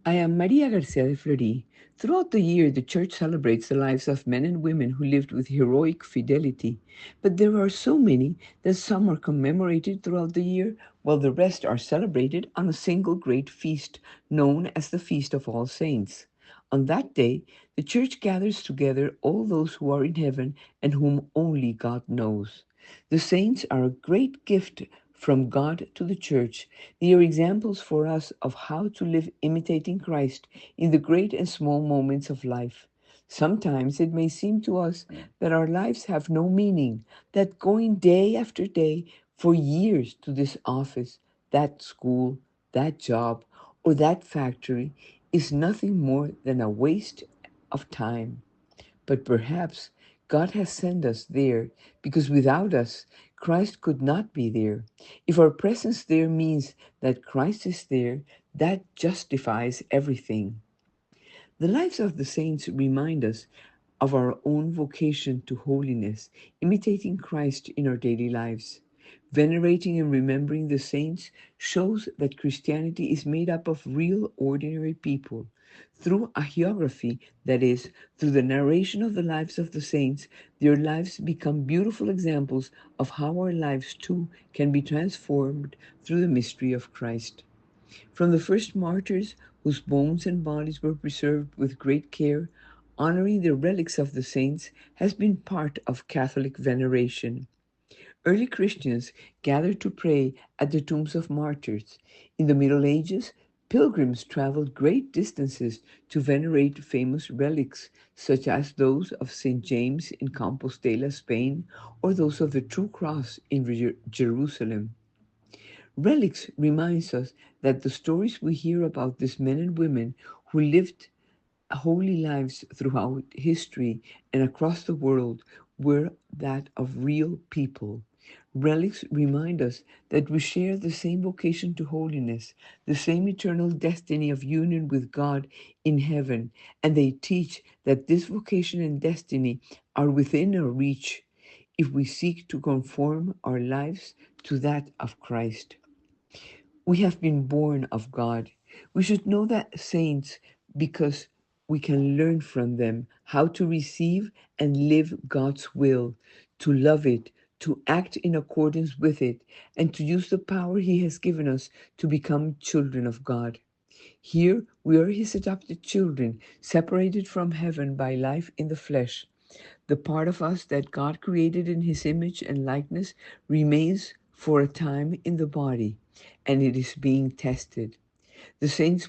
I am Maria Garcia de Fleury. Throughout the year, the Church celebrates the lives of men and women who lived with heroic fidelity. But there are so many that some are commemorated throughout the year, while the rest are celebrated on a single great feast known as the Feast of All Saints. On that day, the Church gathers together all those who are in heaven and whom only God knows. The saints are a great gift from God to the Church. They are examples for us of how to live imitating Christ in the great and small moments of life. Sometimes it may seem to us that our lives have no meaning, that going day after day for years to this office, that school, that job, or that factory is nothing more than a waste of time. But perhaps God has sent us there because without us, Christ could not be there. If our presence there means that Christ is there, that justifies everything. The lives of the saints remind us of our own vocation to holiness, imitating Christ in our daily lives. Venerating and remembering the saints shows that Christianity is made up of real, ordinary people. Through a hagiography, that is, through the narration of the lives of the saints, their lives become beautiful examples of how our lives too can be transformed through the mystery of Christ. From the first martyrs, whose bones and bodies were preserved with great care, honoring the relics of the saints has been part of Catholic veneration. Early Christians gathered to pray at the tombs of martyrs. In the Middle Ages, pilgrims traveled great distances to venerate famous relics, such as those of St. James in Compostela, Spain, or those of the True Cross in Jerusalem. Relics reminds us that the stories we hear about these men and women who lived holy lives throughout history and across the world were that of real people. Relics remind us that we share the same vocation to holiness, the same eternal destiny of union with God in heaven, and they teach that this vocation and destiny are within our reach if we seek to conform our lives to that of Christ. We have been born of God. We should know that saints because we can learn from them how to receive and live God's will, to love it, to act in accordance with it, and to use the power He has given us to become children of God. Here we are His adopted children, separated from heaven by life in the flesh. The part of us that God created in His image and likeness remains for a time in the body, and it is being tested. The saints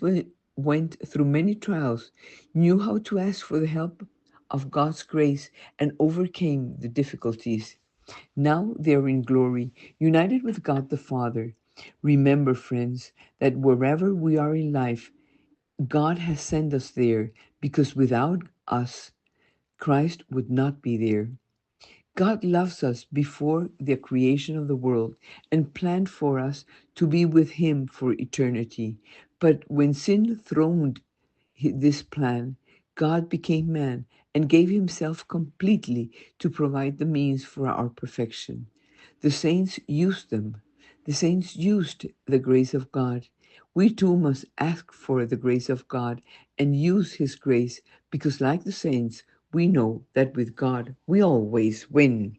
went through many trials, knew how to ask for the help of God's grace, and overcame the difficulties. Now they are in glory, united with God the Father. Remember, friends, that wherever we are in life, God has sent us there because without us, Christ would not be there. God loves us before the creation of the world and planned for us to be with Him for eternity. But when sin throned this plan, God became man and gave Himself completely to provide the means for our perfection. The saints used them. The saints used the grace of God. We too must ask for the grace of God and use His grace because, like the saints, we know that with God we always win.